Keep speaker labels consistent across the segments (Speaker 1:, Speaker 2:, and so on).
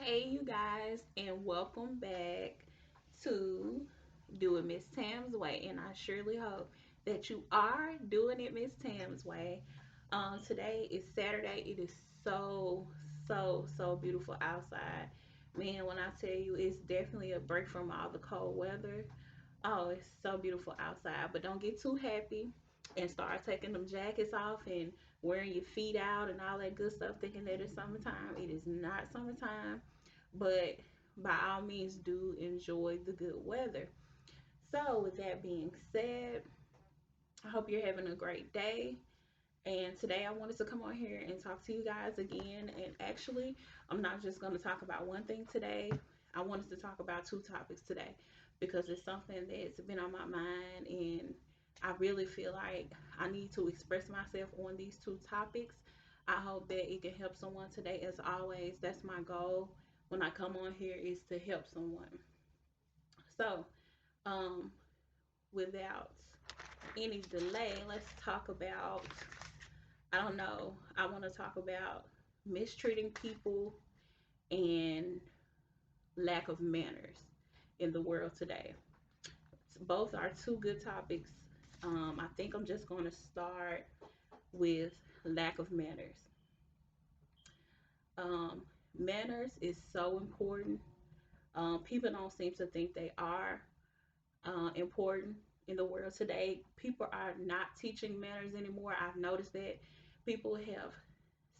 Speaker 1: Hey, you guys, and welcome back to Do It Miss Tam's Way. And I surely hope that you are doing it Miss Tam's Way. Today is Saturday. It is so beautiful outside. Man, when I tell you, it's definitely a break from all the cold weather. Oh, it's so beautiful outside. But don't get too happy and start taking them jackets off and wearing your feet out and all that good stuff, thinking that it's summertime. It is not summertime, but by all means, do enjoy the good weather. So, with that being said, I hope you're having a great day. And today I wanted to come on here and talk to you guys again. And actually, I'm not just going to talk about one thing today. I wanted to talk about two topics today because it's something that's been on my mind, and I really feel like I need to express myself on these two topics. I hope that it can help someone today. As always, that's my goal when I come on here, is to help someone. So, um, without any delay, let's talk about, I don't know, I want to talk about mistreating people and lack of manners in the world today. Both are two good topics. I think I'm just going to start with lack of manners. Um, Manners is so important. People don't seem to think they are important in the world today. People are not teaching manners anymore. I've noticed that people have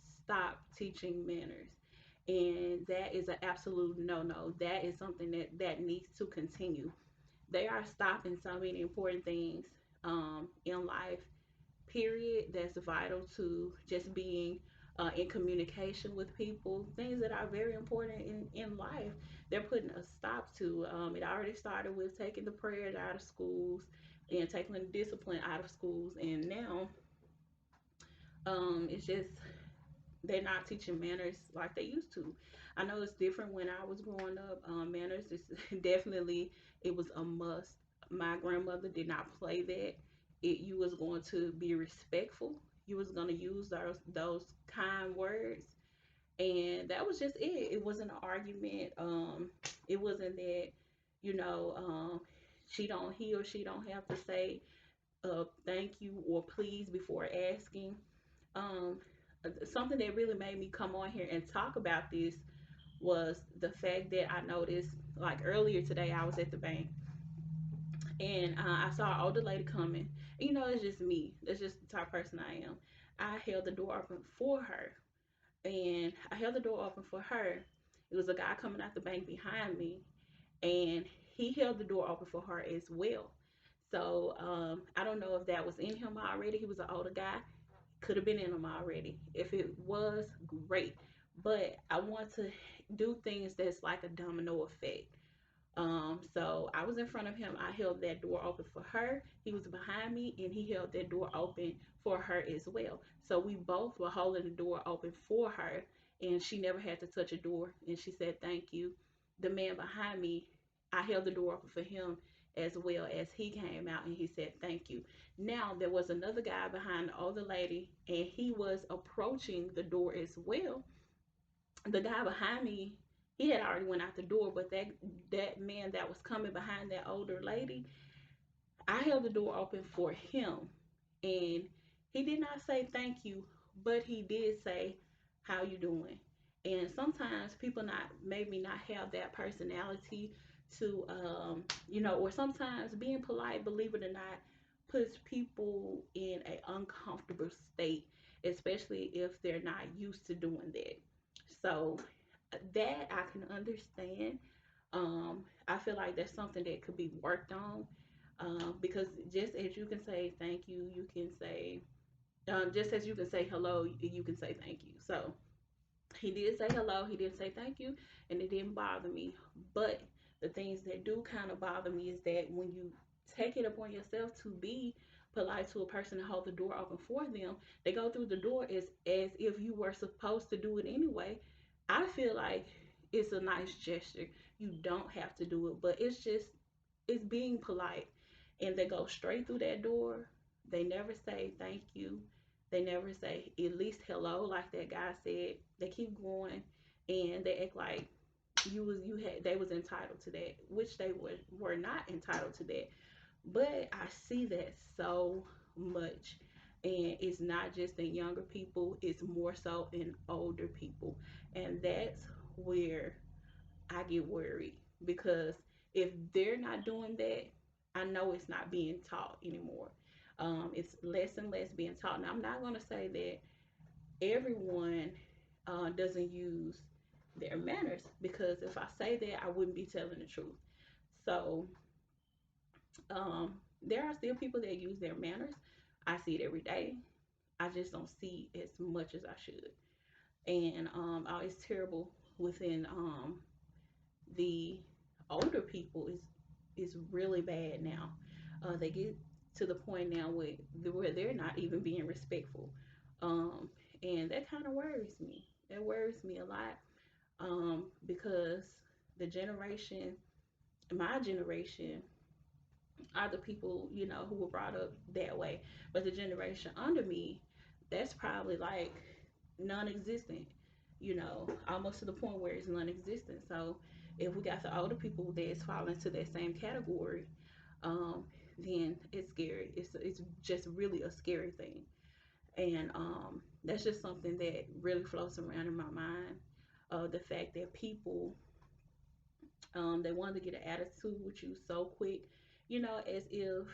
Speaker 1: stopped teaching manners, and that is an absolute no-no. That is something that needs to continue. They are stopping so many important things in life, period, that's vital to just being in communication with people, things that are very important in life. They're putting a stop to. It already started with taking the prayers out of schools and taking the discipline out of schools, and now it's just they're not teaching manners like they used to. I know it's different when I was growing up. Manners is definitely, it was a must. My grandmother did not play that. You was going to be respectful. You was going to use those kind words, and that was just it. It wasn't an argument. It wasn't that you know he or she don't have to say thank you or please before asking. Um, Something that really made me come on here and talk about this was the fact that I noticed, like earlier today, I was at the bank and I saw an older lady coming. You know, it's just me. That's just the type of person I am. I held the door open for her, and I held the door open for her. It was a guy coming out the bank behind me, and he held the door open for her as well. So I don't know if that was in him already. He was an older guy, could have been in them already. If it was, great. But I want to do things that's like a domino effect. So I was in front of him. I held that door open for her. He was behind me, and he held that door open for her as well. So we both were holding the door open for her, and she never had to touch a door. And she said, "Thank you." The man behind me, I held the door open for him as well as he came out and he said, "Thank you." Now there was another guy behind the older lady, and he was approaching the door as well. The guy behind me, he had already went out the door, but that man that was coming behind that older lady, I held the door open for him, and he did not say thank you, but he did say, "How you doing?" And sometimes people not maybe not have that personality to or sometimes being polite, believe it or not, puts people in an uncomfortable state, especially if they're not used to doing that. So that I can understand. I feel like that's something that could be worked on, because just as you can say thank you, you can say just as you can say hello, you can say thank you. So he did say hello, he did say thank you, and it didn't bother me. But the things that do kind of bother me is that when you take it upon yourself to be polite to a person and hold the door open for them, they go through the door as if you were supposed to do it anyway. I feel like it's a nice gesture. You don't have to do it, but it's being polite. And they go straight through that door. They never say thank you. They never say at least hello, like that guy said. They keep going, and they act like you had they was entitled to that, which they were not entitled to that. But I see that so much, and it's not just in younger people, it's more so in older people. And that's where I get worried, because if they're not doing that, I know it's not being taught anymore. It's less and less being taught. Now, I'm not going to say that everyone doesn't use their manners, because if I say that, I wouldn't be telling the truth. So, there are still people that use their manners. I see it every day. I just don't see as much as I should. And it's terrible within the older people is really bad now. They get to the point now where they're not even being respectful, um, and that kind of worries me. That worries me a lot, because the generation, my generation, are the people, who were brought up that way. But the generation under me, that's probably like non-existent, almost to the point where it's non-existent. So if we got the older people that's falling into that same category, um, then it's scary. It's just really a scary thing, and that's just something that really floats around in my mind. The fact that people, they want to get an attitude with you so quick, as if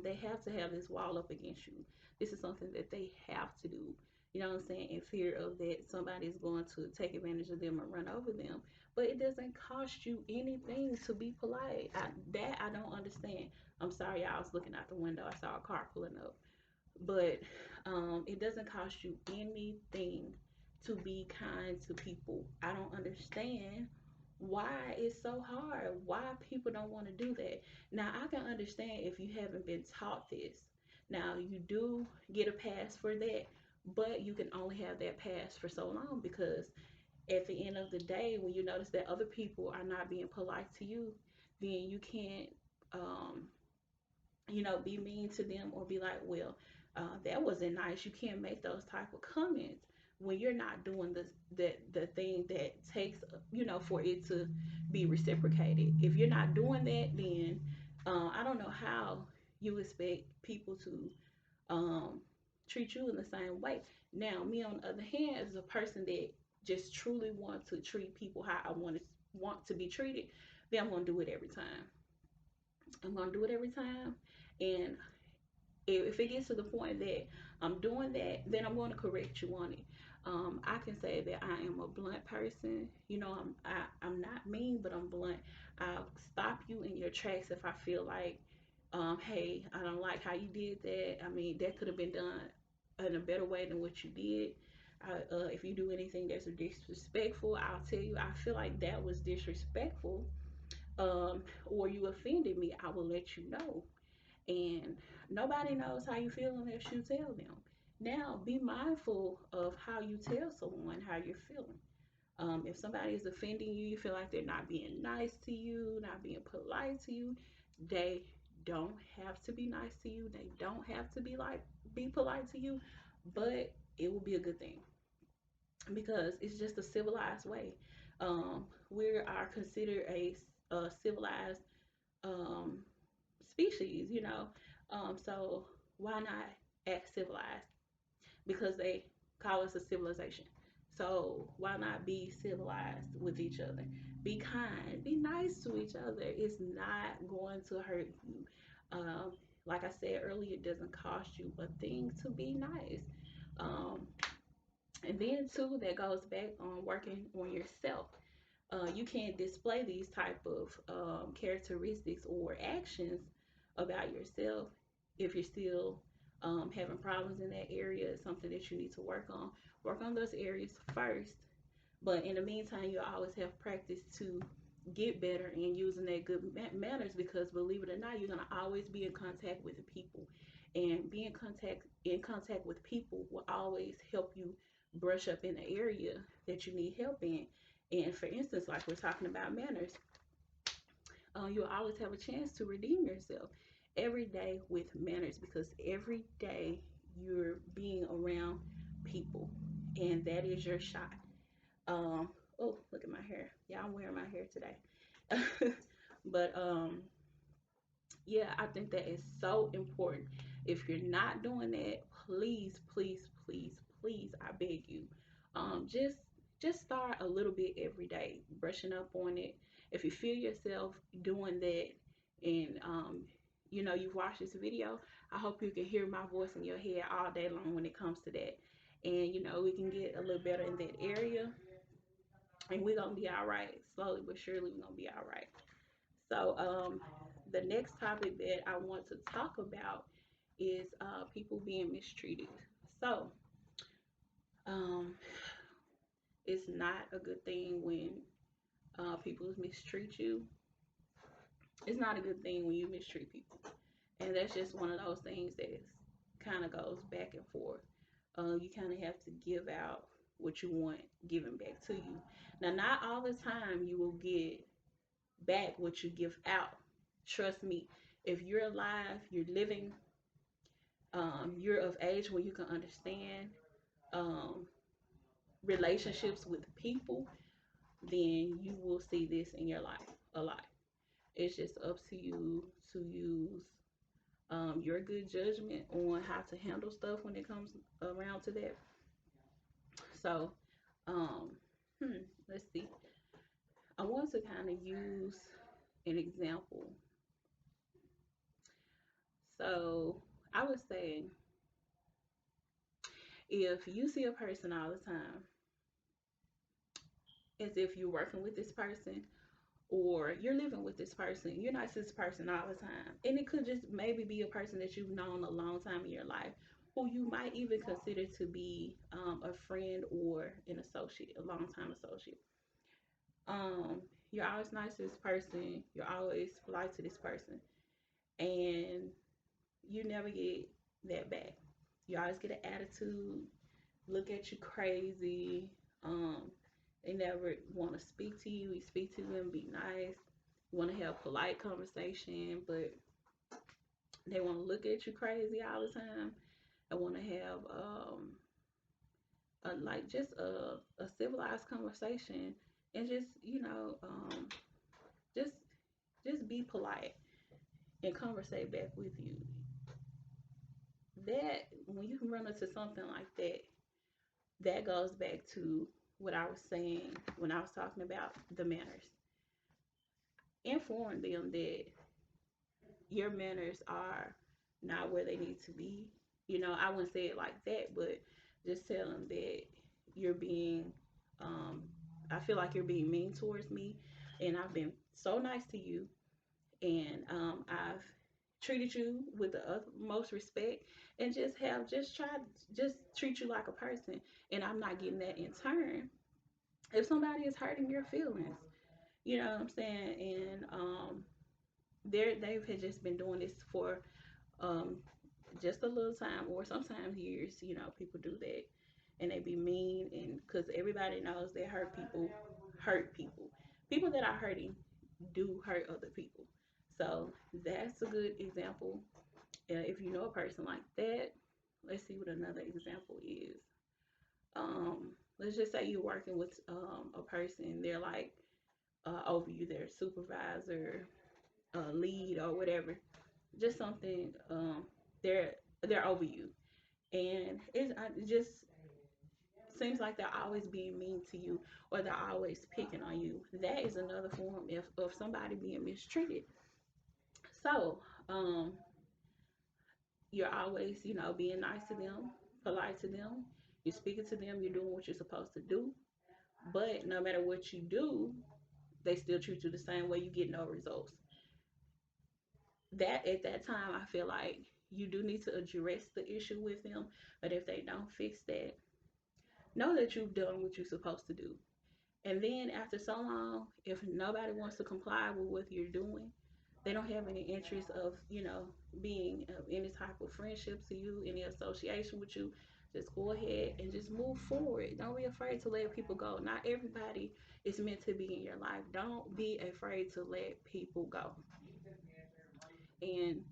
Speaker 1: they have to have this wall up against you. This is something that they have to do. You know what I'm saying? In fear of that somebody is going to take advantage of them or run over them. But it doesn't cost you anything to be polite. That I don't understand. I'm sorry, I was looking out the window. I saw a car pulling up. But it doesn't cost you anything to be kind to people. I don't understand why it's so hard. Why people don't want to do that. Now, I can understand if you haven't been taught this. Now, you do get a pass for that, but you can only have that pass for so long, because at the end of the day, when you notice that other people are not being polite to you, then you can't, um, be mean to them or be like, well, that wasn't nice. You can't make those type of comments when you're not doing the thing that takes, for it to be reciprocated. If you're not doing that, then I don't know how you expect people to um, treat you in the same way. Now, me on the other hand, as a person that just truly want to treat people how I want to be treated, then I'm gonna do it every time. I'm gonna do it every time, and if it gets to the point that I'm doing that, then I'm going to correct you on it. I can say that I am a blunt person. I'm not mean, but I'm blunt. I'll stop you in your tracks if I feel like, hey, I don't like how you did that. I mean, that could have been done in a better way than what you did. If you do anything that's disrespectful, I'll tell you. I feel like that was disrespectful, or you offended me. I will let you know, and nobody knows how you feel unless you tell them. Now, be mindful of how you tell someone how you're feeling. If somebody is offending you, you feel like they're not being nice to you, not being polite to you, they don't have to be nice to you. They don't have to be polite to you, but it will be a good thing, because it's just a civilized way. We are considered a civilized um, species, so why not act civilized? Because they call us a civilization. So why not be civilized with each other? Be kind, be nice to each other. It's not going to hurt you. Um, like I said earlier, it doesn't cost you a thing to be nice. Um, and then too, that goes back on working on yourself. You can't display these type of characteristics or actions about yourself if you're still having problems in that area. It's something that you need to work on. Work on those areas first, but in the meantime, you always have practice to get better in using that good manners, because believe it or not, you're gonna always be in contact with the people, and being in contact with people will always help you brush up in the area that you need help in. And for instance, like we're talking about manners, you'll always have a chance to redeem yourself every day with manners, because every day you're being around people, and that is your shot. Um, Oh, look at my hair. Yeah, I'm wearing my hair today. But yeah, I think that is so important. If you're not doing that, please, please, please, please, I beg you, just start a little bit every day, brushing up on it. If you feel yourself doing that, and you've watched this video, I hope you can hear my voice in your head all day long when it comes to that. And we can get a little better in that area, and we're gonna be all right. Slowly but surely, we're gonna be all right. So, the next topic that I want to talk about is people being mistreated. So, um, it's not a good thing when people mistreat you. It's not a good thing when you mistreat people, and that's just one of those things that kind of goes back and forth. You kind of have to give out what you want given back to you. Now, not all the time you will get back what you give out. Trust me, if you're alive, you're living, you're of age where you can understand um, relationships with people, then you will see this in your life a lot. It's just up to you to use your good judgment on how to handle stuff when it comes around to that. So, um, let's see. I want to kind of use an example. So, I would say if you see a person all the time, as if you're working with this person or you're living with this person, you're not this person all the time. And it could just maybe be a person that you've known a long time in your life who you might even consider to be a friend or an associate, a long time associate. You're always nice to this person, you're always polite to this person, and you never get that back. You always get an attitude, look at you crazy. Um, they never want to speak to you. You speak to them, be nice. You want to have polite conversation, but they want to look at you crazy all the time. They want to have like just a civilized conversation, and just just just be polite and conversate back with you. That when you can run into something like that, that goes back to what I was saying when I was talking about the manners. Inform them that your manners are not where they need to be. I wouldn't say it like that, but just tell them that you're being, um, I feel like you're being mean towards me, and I've been so nice to you, and I've treated you with the utmost respect, and just tried just treat you like a person, and I'm not getting that in turn. If somebody is hurting your feelings, you know what I'm saying, and they've had just been doing this for um, just a little time or sometimes years. People do that, and they be mean, and because everybody knows that hurt people. People that are hurting do hurt other people. So that's a good example. If you know a person like that, let's see what another example is. Let's just say you're working with a person, they're like over you, their supervisor, lead, or whatever. Just something. They're over you, and it just seems like they're always being mean to you, or they're always picking on you. That is another form of somebody being mistreated. So, you're always, being nice to them, polite to them. You're speaking to them. You're doing what you're supposed to do. But no matter what you do, they still treat you the same way. You get no results. That at that time, I feel like you do need to address the issue with them. But if they don't fix that, know that you've done what you're supposed to do. And then after so long, if nobody wants to comply with what you're doing, they don't have any interest of, being any type of friendship to you, any association with you, just go ahead and just move forward. Don't be afraid to let people go. Not everybody is meant to be in your life. Don't be afraid to let people go. And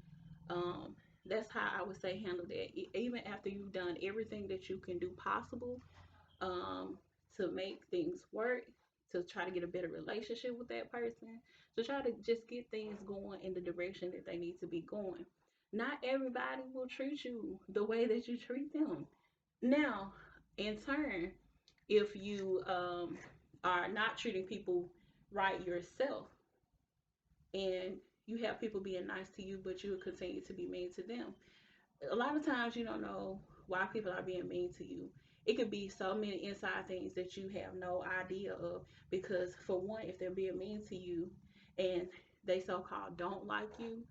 Speaker 1: um, that's how I would say handle that. Even after you've done everything that you can do possible um, to make things work, to try to get a better relationship with that person, to try to just get things going in the direction that they need to be going. Not everybody will treat you the way that you treat them. Now, in turn, if you are not treating people right yourself, and you have people being nice to you, but you will continue to be mean to them, a lot of times you don't know why people are being mean to you. It could be so many inside things that you have no idea of. Because for one, if they're being mean to you and they so-called don't like you,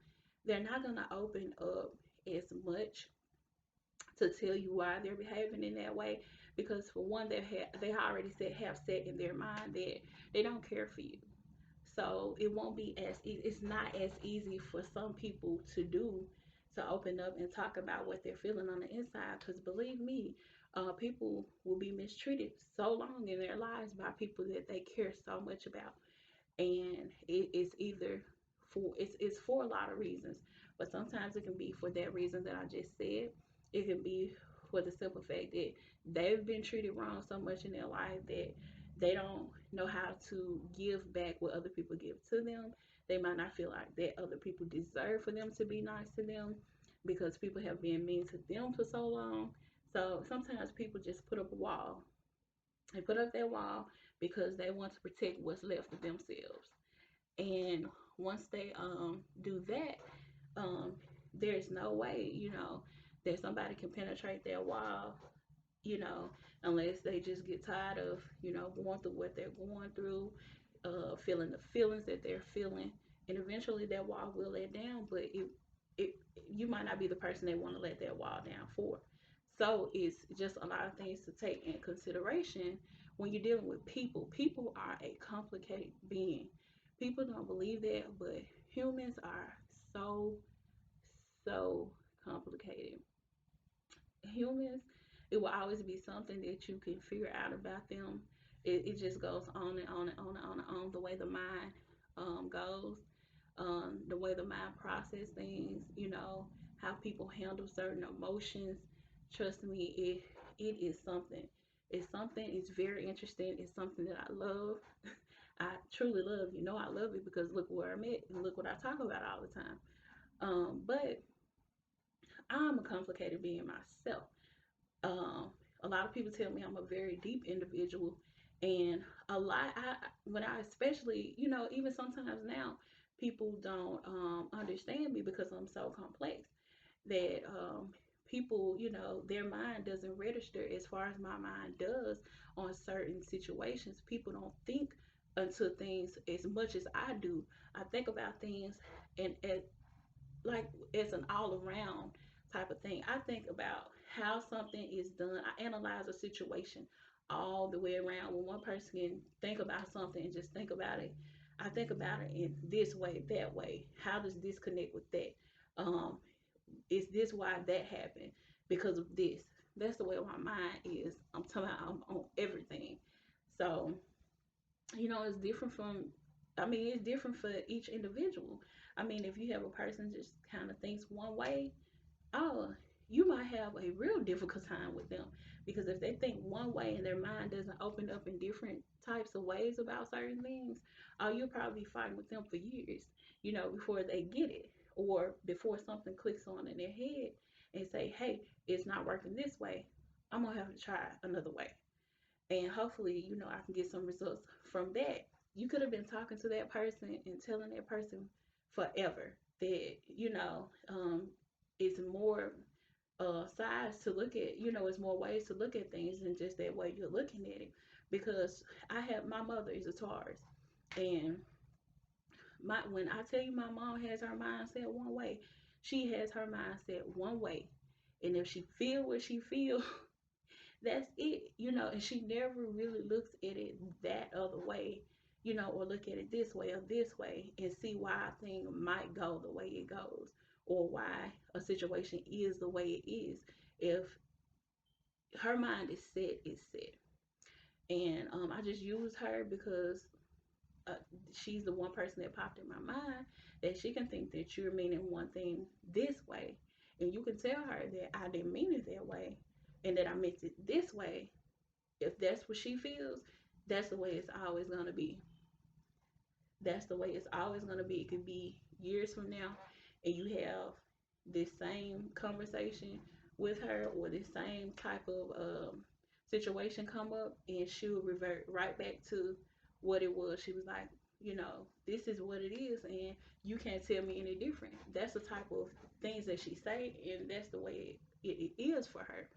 Speaker 1: they're not going to open up as much to tell you why they're behaving in that way. Because for one, they already have set in their mind that they don't care for you. So it won't be it's not as easy for some people to do, to open up and talk about what they're feeling on the inside. Because believe me, people will be mistreated so long in their lives by people that they care so much about. And it's either it's for a lot of reasons, but sometimes it can be for that reason that I just said. It can be for the simple fact that they've been treated wrong so much in their life that they don't know how to give back what other people give to them. They might not feel like that other people deserve for them to be nice to them because people have been mean to them for so long. So sometimes people just put up a wall. They put up that wall because they want to protect what's left of themselves. And once they do that, um there's no way, that somebody can penetrate that wall, you know, unless they just get tired of, going through what they're going through, feeling the feelings that they're feeling, and eventually that wall will let down. But it you might not be the person they want to let that wall down for. So it's just a lot of things to take in consideration when you're dealing with people. People are a complicated being. People don't believe that, but humans are so, so complicated. Humans, it will always be something that you can figure out about them. It just goes on and on and on and on and on, the way the mind goes, the way the mind process things, how people handle certain emotions. Trust me, it is something. It's something. It's very interesting. It's something that I love. I truly love. I love it because look where I'm at and look what I talk about all the time. But I'm a complicated being myself. Um, a lot of people tell me I'm a very deep individual, and a lot. When I especially, even sometimes now, people don't understand me because I'm so complex that people, their mind doesn't register as far as my mind does on certain situations. People don't think until things as much as I do. I think about things and like it's an all around type of thing. I think about how something is done. I analyze a situation all the way around. When one person can think about something and just think about it, I think about it in this way, that way. How does this connect with that? Um, is this why that happened? Because of this. That's the way my mind is. I'm talking about I'm on everything. So it's different from, it's different for each individual. If you have a person just kind of thinks one way, oh, you might have a real difficult time with them. Because if they think one way and their mind doesn't open up in different types of ways about certain things, oh, you'll probably be fighting with them for years, before they get it, or before something clicks on in their head and say, hey, it's not working this way, I'm gonna have to try another way. And hopefully, I can get some results from that. You could have been talking to that person and telling that person forever that, it's more sides to look at, it's more ways to look at things than just that way you're looking at it. Because my mother is a Taurus, and when I tell you my mom has her mindset one way, she has her mindset one way. And if she feel what she feel, that's it, and she never really looks at it that other way, or look at it this way or this way and see why a thing might go the way it goes, or why a situation is the way it is. If her mind is set, it's set. And I just use her because uh, she's the one person that popped in my mind, that she can think that you're meaning one thing this way, and you can tell her that I didn't mean it that way and that I meant it this way. If that's what she feels, That's the way it's always gonna be. That's the way it's always gonna be. It could be years from now, and you have this same conversation with her, or this same type of situation come up, and she'll revert right back to what it was. She was like, this is what it is, and you can't tell me any different. That's the type of things that she say, and that's the way it is for her.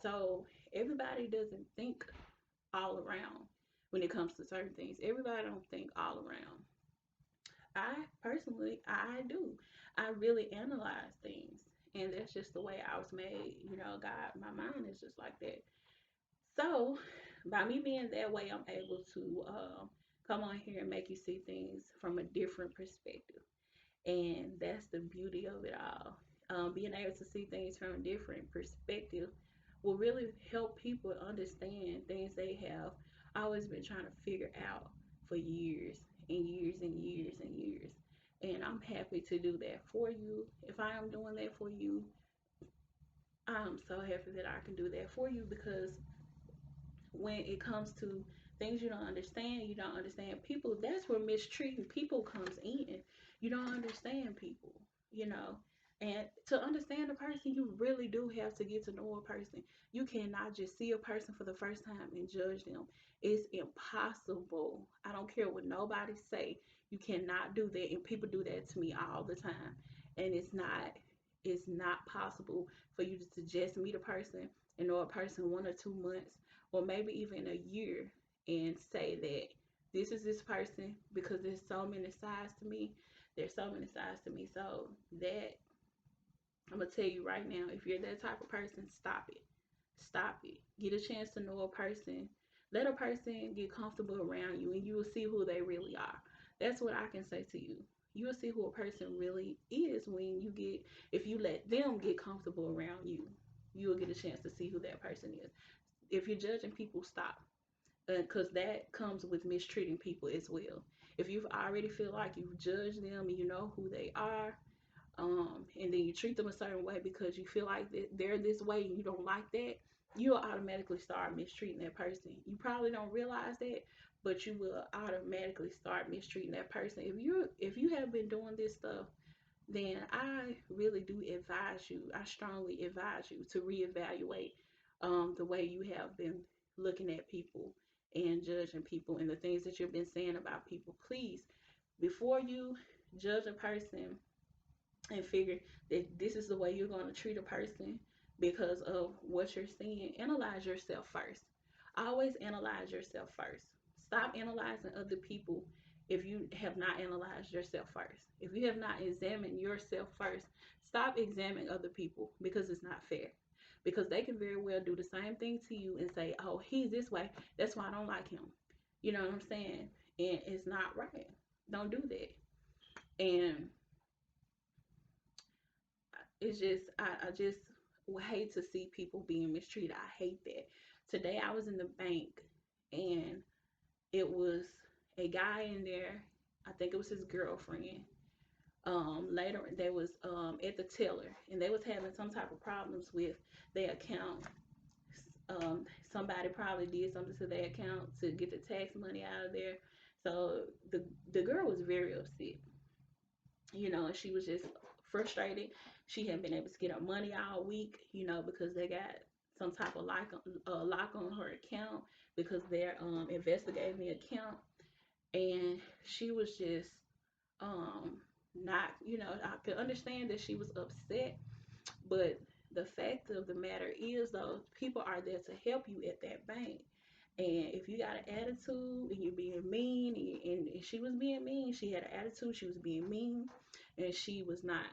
Speaker 1: So everybody doesn't think all around when it comes to certain things. Everybody don't think all around. I personally, I do. I really analyze things, and that's just the way I was made. God, my mind is just like that. So, by me being that way, I'm able to come on here and make you see things from a different perspective, and that's the beauty of it all. Being able to see things from a different perspective will really help people understand things they have always been trying to figure out for years and years and years and years. And I'm happy to do that for you. If I am doing that for you, I'm so happy that I can do that for you, because when it comes to things you don't understand people, that's where mistreating people comes in. You don't understand people, you know. And to understand a person, you really do have to get to know a person. You cannot just see a person for the first time and judge them. It's impossible. I don't care what nobody say. You cannot do that. And people do that to me all the time. And it's not possible for you to just meet a person and know a person 1 or 2 months, or maybe even a year, and say that this is this person, because there's so many sides to me. There's so many sides to me. So that, I'm gonna tell you right now, if you're that type of person, stop it. Stop it. Get a chance to know a person. Let a person get comfortable around you, and you will see who they really are. That's what I can say to you. You will see who a person really is if you let them get comfortable around you. You will get a chance to see who that person is. If you're judging people, stop, because that comes with mistreating people as well. If you already feel like you've judged them and you know who they are, and then you treat them a certain way because you feel like they're this way and you don't like that, you'll automatically start mistreating that person. You probably don't realize that, but you will automatically start mistreating that person. If you have been doing this stuff, then I really do advise you, I strongly advise you to reevaluate the way you have been looking at people and judging people, and the things that you've been saying about people. Please, before you judge a person and figure that this is the way you're going to treat a person because of what you're seeing, analyze yourself first. Always analyze yourself first. Stop analyzing other people if you have not analyzed yourself first. If you have not examined yourself first, stop examining other people, because it's not fair. Because they can very well do the same thing to you and say, oh, he's this way, that's why I don't like him. You know what I'm saying? And it's not right. Don't do that. And it's just, I just hate to see people being mistreated. I hate that. Today I was in the bank, and it was a guy in there. I think it was his girlfriend. Later they was at the teller, and they was having some type of problems with their account. Somebody probably did something to their account to get the tax money out of there. So the girl was very upset, and she was just frustrated. She hadn't been able to get her money all week, because they got some type of lock on her account, because they're investigating the account. And she was just not, I could understand that she was upset, but the fact of the matter is, though, people are there to help you at that bank. And if you got an attitude and you're being mean, and she was being mean, she had an attitude, she was being mean, and she was not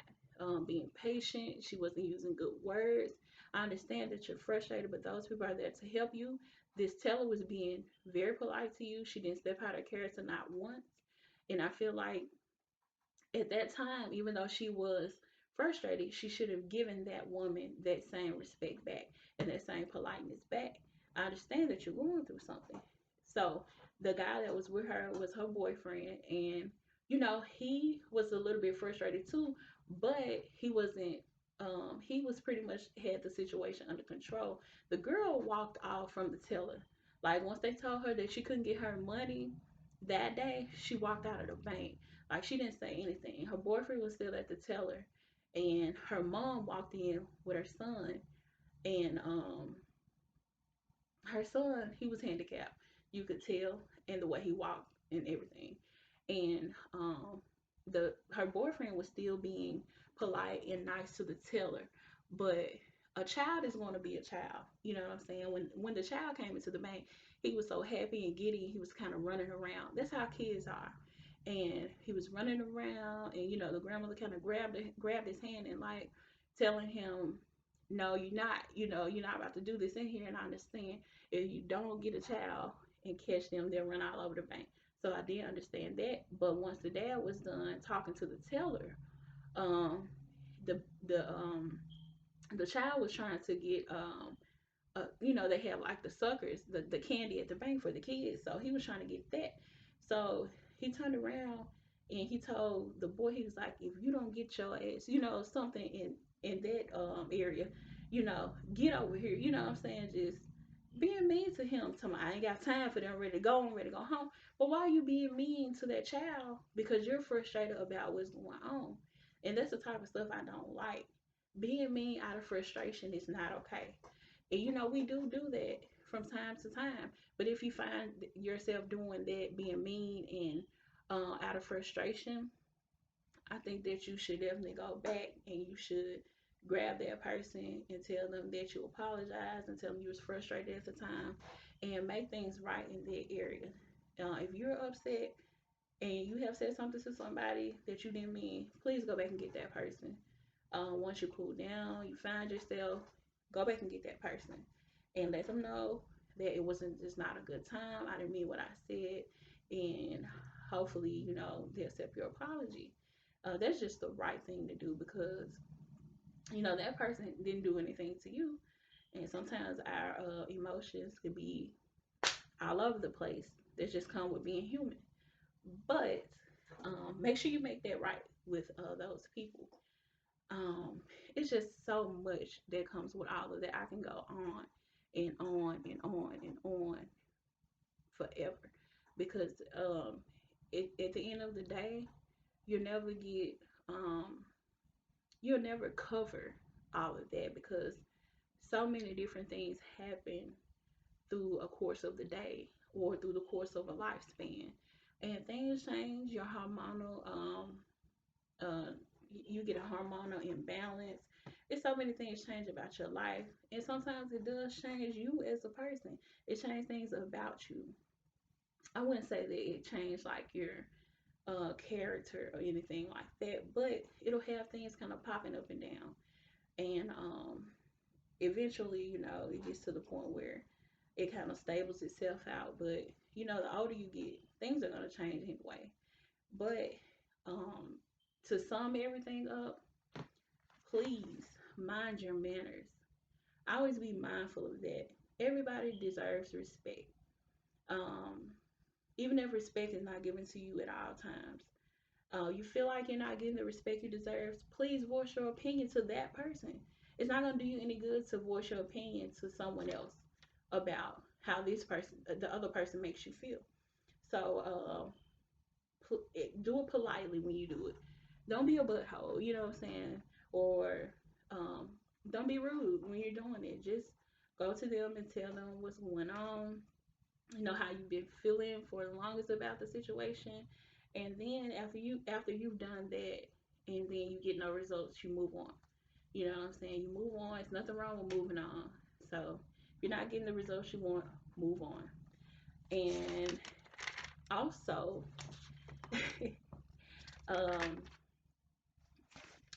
Speaker 1: being patient, she wasn't using good words. I understand that you're frustrated, but those people are there to help you. This teller was being very polite to you. She didn't step out of character not once. And I feel like at that time, even though she was frustrated, she should have given that woman that same respect back and that same politeness back. I understand that you're going through something. So the guy that was with her was her boyfriend, and he was a little bit frustrated too, but he wasn't. He was pretty much had the situation under control. The girl walked off from the teller. Like once they told her that she couldn't get her money that day, she walked out of the bank. Like she didn't say anything. Her boyfriend was still at the teller, and her mom walked in with her son, and her son, he was handicapped. You could tell in the way he walked and everything. And the her boyfriend was still being polite and nice to the teller, but a child is going to be a child. You know what I'm saying? When the child came into the bank, he was so happy and giddy. He was kind of running around. That's how kids are. And he was running around, and the grandmother kind of grabbed his hand and like telling him, "No, you're not. You're not about to do this in here." And I understand if you don't get a child and catch them, they'll run all over the bank. So I did understand that. But once the dad was done talking to the teller, um, the the um the child was trying to get they have like the suckers, the candy at the bank for the kids. So he was trying to get that. So he turned around and he told the boy, he was like, if you don't get your ass, something in that area, get over here. You know what I'm saying? Just being mean to him. Tell me, I ain't got time for them. Ready to go. I'm ready to go home. But why are you being mean to that child? Because you're frustrated about what's going on. And that's the type of stuff I don't like. Being mean out of frustration is not okay. And we do that from time to time. But if you find yourself doing that, being mean and out of frustration, I think that you should definitely go back and you should grab that person and tell them that you apologize and tell them you was frustrated at the time and make things right in that area. If you're upset and you have said something to somebody that you didn't mean, please go back and get that person. Once you cool down, you find yourself, go back and get that person and let them know that it wasn't just not a good time. I didn't mean what I said, and hopefully, they accept your apology. That's just the right thing to do because that person didn't do anything to you, and sometimes our emotions could be all over the place. That just come with being human. But make sure you make that right with those people. um it's just so much that comes with all of that. I can go on and on and on and on forever because at the end of the day, you'll never get um you'll never cover all of that because so many different things happen through a course of the day or through the course of a lifespan, and things change. Your hormonal uh, you get a hormonal imbalance. It's so many things change about your life, and sometimes it does change you as a person. It changes things about you. I wouldn't say that it changed like your character or anything like that, but it'll have things kind of popping up and down, and eventually, it gets to the point where it kind of stables itself out. But the older you get, things are gonna change anyway. But um, to sum everything up, please mind your manners. Always be mindful of that. Everybody deserves respect. Um, Even if respect is not given to you at all times. You feel like you're not getting the respect you deserve, please voice your opinion to that person. It's not going to do you any good to voice your opinion to someone else about how this person, the other person, makes you feel. So do it politely when you do it. Don't be a butthole, you know what I'm saying? Or um, don't be rude when you're doing it. Just go to them and tell them what's going on, how you've been feeling for the longest about the situation, and then after you've done that and then you get no results, you move on. You know what I'm saying? You move on. It's nothing wrong with moving on. So if you're not getting the results you want, move on. And also um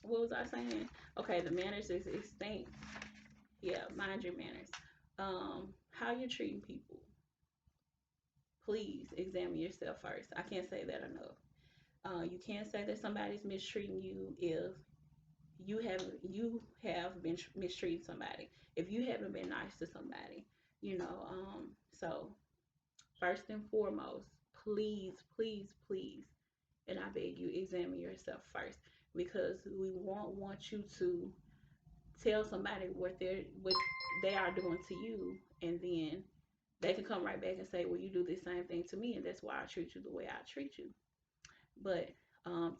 Speaker 1: what was I saying? Okay, the manners is extinct. Yeah, mind your manners. How you're treating people, please examine yourself first. I can't say that enough. You can't say that somebody's mistreating you if you have been mistreating somebody. If you haven't been nice to somebody, you know. So first and foremost, please, please, please, and I beg you, examine yourself first because we won't want you to tell somebody what they are doing to you, and then they can come right back and say, well, you do the same thing to me, and that's why I treat you the way I treat you. But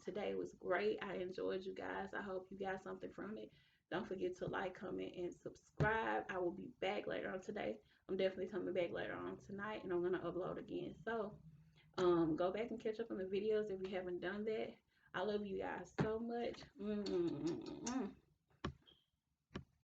Speaker 1: today was great. I enjoyed you guys. I hope you got something from it. Don't forget to like, comment, and subscribe. I will be back later on today. I'm definitely coming back later on tonight, and I'm gonna upload again. So go back and catch up on the videos if you haven't done that. I love you guys so much.